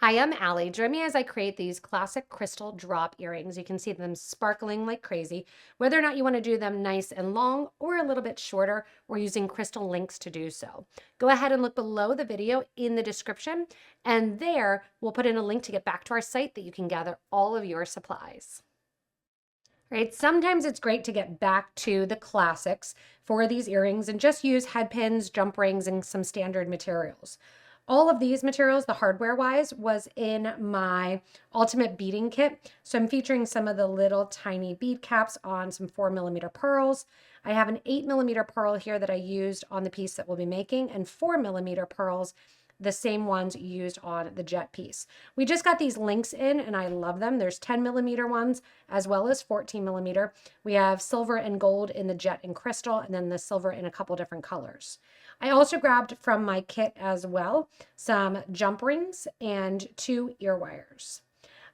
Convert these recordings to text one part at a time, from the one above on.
Hi, I'm Allie. Join me as I create these classic crystal drop earrings. You can see them sparkling like crazy. Whether or not you want to do them nice and long or a little bit shorter, we're using crystal links to do so. Go ahead and look below the video in the description, and there we'll put in a link to get back to our site that you can gather all of your supplies. Right? Sometimes it's great to get back to the classics for these earrings and just use head pins, jump rings, and some standard materials. All of these materials, the hardware wise, was in my ultimate beading kit. So I'm featuring some of the little tiny bead caps on some 4mm pearls. I have an 8mm pearl here that I used on the piece that we'll be making, and 4mm pearls, the same ones used on the jet piece. We just got these links in and I love them. There's 10mm ones as well as 14mm. We have silver and gold in the jet and crystal, and then the silver in a couple different colors. I also grabbed from my kit as well some jump rings and 2 ear wires.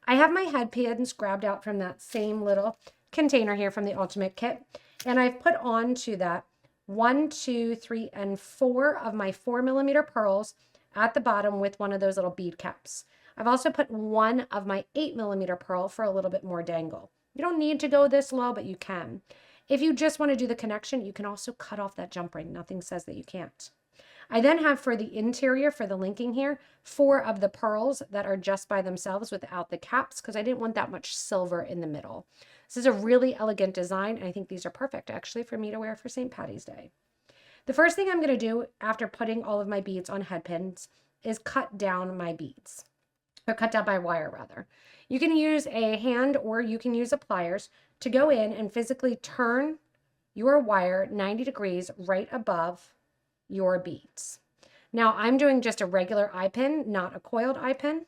I have my headpins grabbed out from that same little container here from the Ultimate Kit, and I've put onto that 1, 2, 3, and 4 of my 4mm pearls at the bottom with one of those little bead caps. I've also put 1 of my 8mm pearl for a little bit more dangle. You don't need to go this low, but you can. If you just want to do the connection, you can also cut off that jump ring. Nothing says that you can't. I then have for the interior, for the linking here, 4 of the pearls that are just by themselves without the caps because I didn't want that much silver in the middle. This is a really elegant design, and I think these are perfect actually for me to wear for St. Patty's Day. The first thing I'm going to do after putting all of my beads on head pins is cut down my beads, or cut down my wire rather. You can use a hand or you can use a pliers to go in and physically turn your wire 90 degrees right above your beads. Now I'm doing just a regular eye pin, not a coiled eye pin.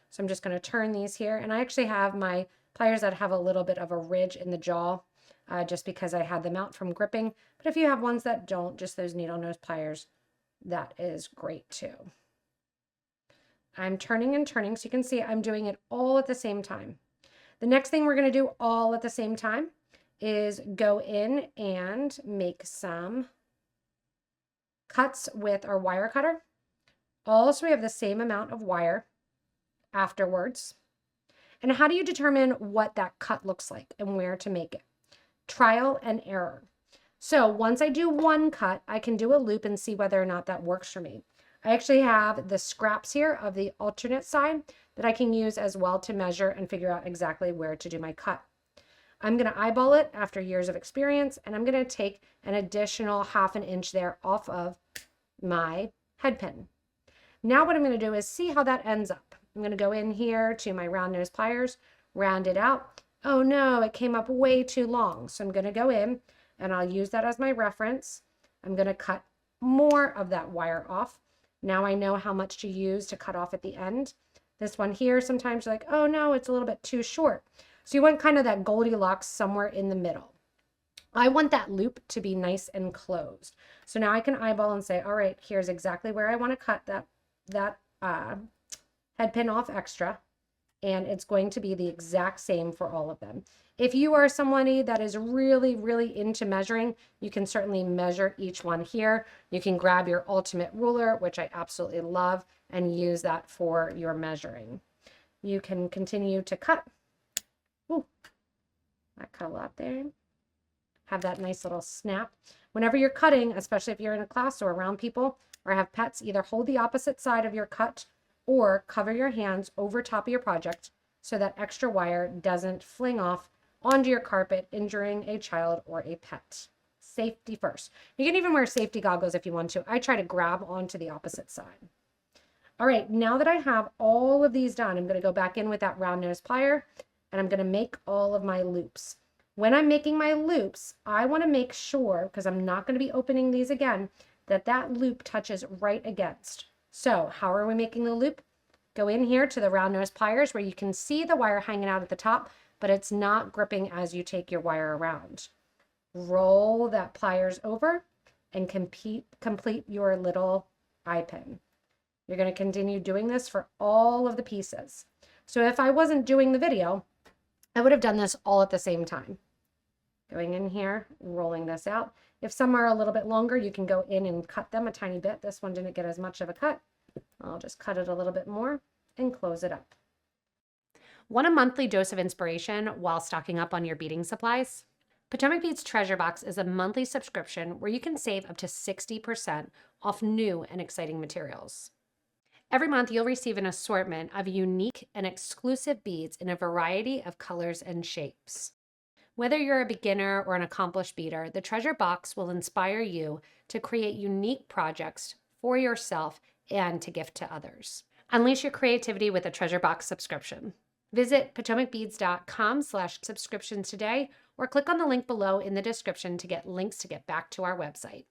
So I'm just going to turn these here, and I actually have my pliers that have a little bit of a ridge in the jaw just because I had them out from gripping. But if you have ones that don't, just those needle nose pliers, that is great too. I'm turning and turning, so you can see I'm doing it all at the same time. The next thing we're going to do all at the same time is go in and make some cuts with our wire cutter. Also, we have the same amount of wire afterwards. And how do you determine what that cut looks like and where to make it? Trial and error. So once I do one cut, I can do a loop and see whether or not that works for me. I actually have the scraps here of the alternate side that I can use as well to measure and figure out exactly where to do my cut. I'm going to eyeball it after years of experience, and I'm going to take an additional 1/2 inch there off of my head pin. Now what I'm going to do is see how that ends up. I'm going to go in here to my round nose pliers, round it out. Oh no, it came up way too long. So I'm going to go in and I'll use that as my reference. I'm going to cut more of that wire off. Now I know how much to use to cut off at the end. This one here, sometimes you're like, oh no, it's a little bit too short. So you want kind of that Goldilocks somewhere in the middle. I want that loop to be nice and closed. So now I can eyeball and say, all right, here's exactly where I want to cut that head pin off extra. And it's going to be the exact same for all of them. If you are somebody that is really, really into measuring, you can certainly measure each one here. You can grab your ultimate ruler, which I absolutely love, and use that for your measuring. You can continue to cut. Ooh, I cut a lot there. Have that nice little snap. Whenever you're cutting, especially if you're in a class or around people or have pets, either hold the opposite side of your cut or cover your hands over top of your project so that extra wire doesn't fling off onto your carpet, injuring a child or a pet. Safety first. You can even wear safety goggles if you want to. I try to grab onto the opposite side. All right, now that I have all of these done, I'm going to go back in with that round nose plier and I'm going to make all of my loops. When I'm making my loops, I want to make sure, because I'm not going to be opening these again, that that loop touches right against. So how are we making the loop? Go in here to the round nose pliers where you can see the wire hanging out at the top, but it's not gripping as you take your wire around. Roll that pliers over and complete your little eye pin. You're going to continue doing this for all of the pieces. So if I wasn't doing the video, I would have done this all at the same time. Going in here, rolling this out. If some are a little bit longer, you can go in and cut them a tiny bit. This one didn't get as much of a cut. I'll just cut it a little bit more. and close it up. Want a monthly dose of inspiration while stocking up on your beading supplies? Potomac Beads Treasure Box is a monthly subscription where you can save up to 60% off new and exciting materials. Every month, you'll receive an assortment of unique and exclusive beads in a variety of colors and shapes. Whether you're a beginner or an accomplished beader, the Treasure Box will inspire you to create unique projects for yourself and to gift to others. Unleash your creativity with a Treasure Box subscription. Visit PotomacBeads.com/subscriptions today or click on the link below in the description to get links to get back to our website.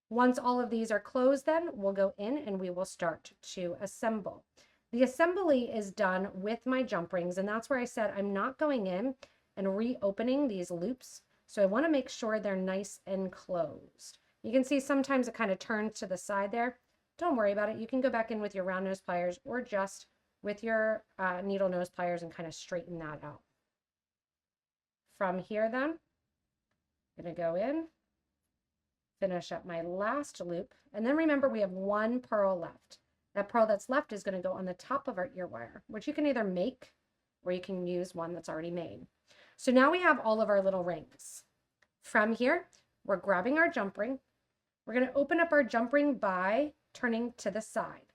Once all of these are closed, then we'll go in and we will start to assemble. The assembly is done with my jump rings, and that's where I said I'm not going in and reopening these loops. So I want to make sure they're nice and closed. You can see sometimes it kind of turns to the side there. Don't worry about it. You can go back in with your round nose pliers or just with your needle nose pliers and kind of straighten that out. From here then, I'm going to go in, finish up my last loop, and then remember we have one pearl left. That pearl that's left is going to go on the top of our ear wire, which you can either make or you can use one that's already made. So now we have all of our little rings. From here, we're grabbing our jump ring. We're going to open up our jump ring by turning to the side.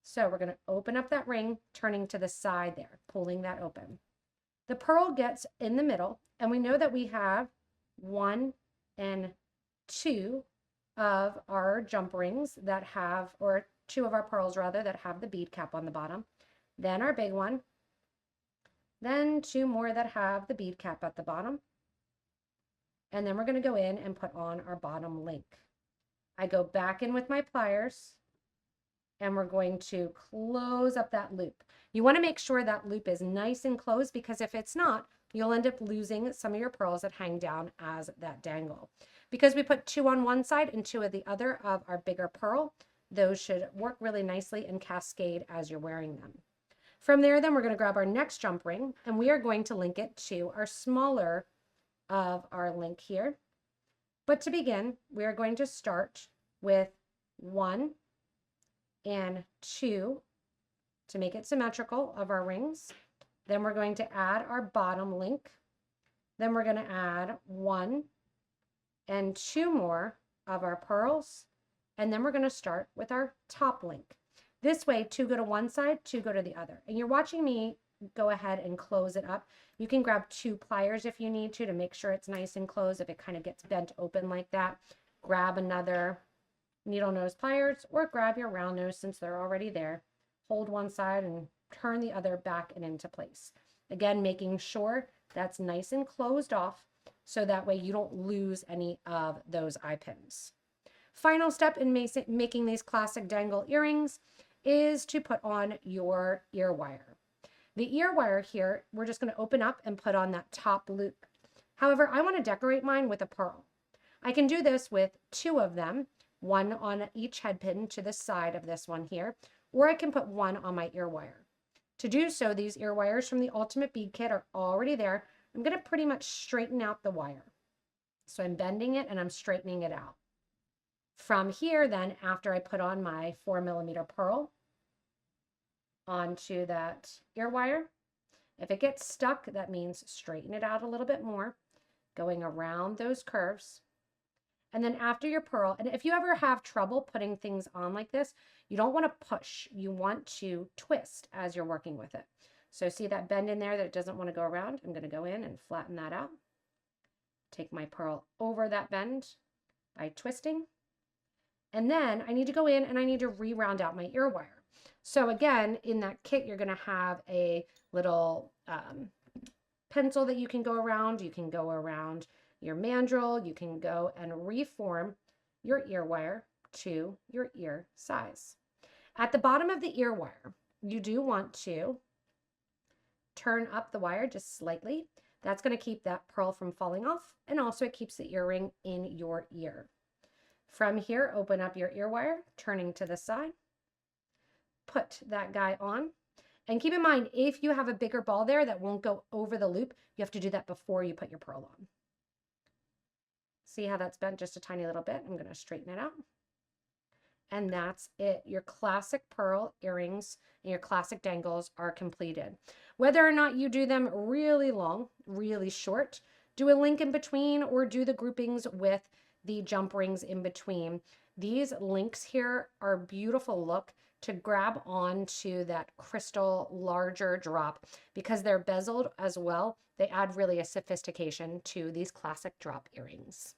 So we're going to open up that ring, turning to the side there, pulling that open. The pearl gets in the middle, and we know that we have 1 and 2 of our jump rings that have, or 2 of our pearls rather, that have the bead cap on the bottom. Then our big one. Then 2 more that have the bead cap at the bottom. And then we're going to go in and put on our bottom link. I go back in with my pliers and we're going to close up that loop. You want to make sure that loop is nice and closed, because if it's not, you'll end up losing some of your pearls that hang down as that dangle. Because we put 2 on one side and 2 at the other of our bigger pearl, those should work really nicely and cascade as you're wearing them. From there, then we're going to grab our next jump ring and we are going to link it to our smaller of our link here. But to begin, we are going to start with 1 and 2 to make it symmetrical of our rings. Then we're going to add our bottom link. Then we're going to add 1 and 2 more of our pearls. And then we're going to start with our top link. This way, 2 go to one side, 2 go to the other. And you're watching me go ahead and close it up. You can grab 2 pliers if you need to make sure it's nice and closed. If it kind of gets bent open like that, grab another needle nose pliers or grab your round nose since they're already there. Hold one side and turn the other back and into place. Again, making sure that's nice and closed off so that way you don't lose any of those eye pins. Final step in making these classic dangle earrings is to put on your ear wire. The ear wire here, we're just going to open up and put on that top loop. However, I want to decorate mine with a pearl. I can do this with 2 of them, 1 on each head pin to the side of this one here, or I can put 1 on my ear wire. To do so, these ear wires from the Ultimate Bead Kit are already there. I'm going to pretty much straighten out the wire. So I'm bending it and I'm straightening it out. From here then, after I put on my 4mm pearl onto that ear wire, if it gets stuck, that means straighten it out a little bit more, going around those curves. And then after your pearl, and if you ever have trouble putting things on like this, you don't want to push. You want to twist as you're working with it. So see that bend in there that it doesn't want to go around? I'm going to go in and flatten that out. Take my pearl over that bend by twisting. And then I need to go in and I need to re-round out my ear wire. So again, in that kit, you're going to have a little pencil that you can go around. You can go around your mandrel. You can go and reform your ear wire to your ear size. At the bottom of the ear wire, you do want to turn up the wire just slightly. That's going to keep that pearl from falling off, and also it keeps the earring in your ear. From here, open up your ear wire, turning to the side. Put that guy on. And keep in mind, if you have a bigger ball there that won't go over the loop, you have to do that before you put your pearl on. See how that's bent just a tiny little bit? I'm going to straighten it out. And that's it. Your classic pearl earrings and your classic dangles are completed. Whether or not you do them really long, really short, do a link in between, or do the groupings with the jump rings in between. These links here are a beautiful look to grab onto that crystal larger drop because they're bezeled as well. They add really a sophistication to these classic drop earrings.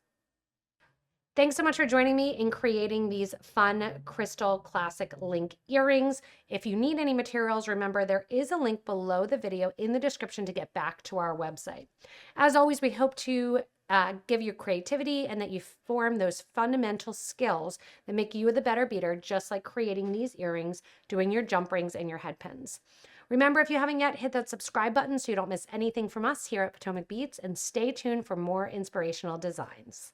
Thanks so much for joining me in creating these fun crystal classic link earrings. If you need any materials, remember there is a link below the video in the description to get back to our website. As always, we hope to give you creativity and that you form those fundamental skills that make you the better beader, just like creating these earrings, doing your jump rings and your head pins. Remember, if you haven't yet, hit that subscribe button so you don't miss anything from us here at Potomac Beads, and stay tuned for more inspirational designs.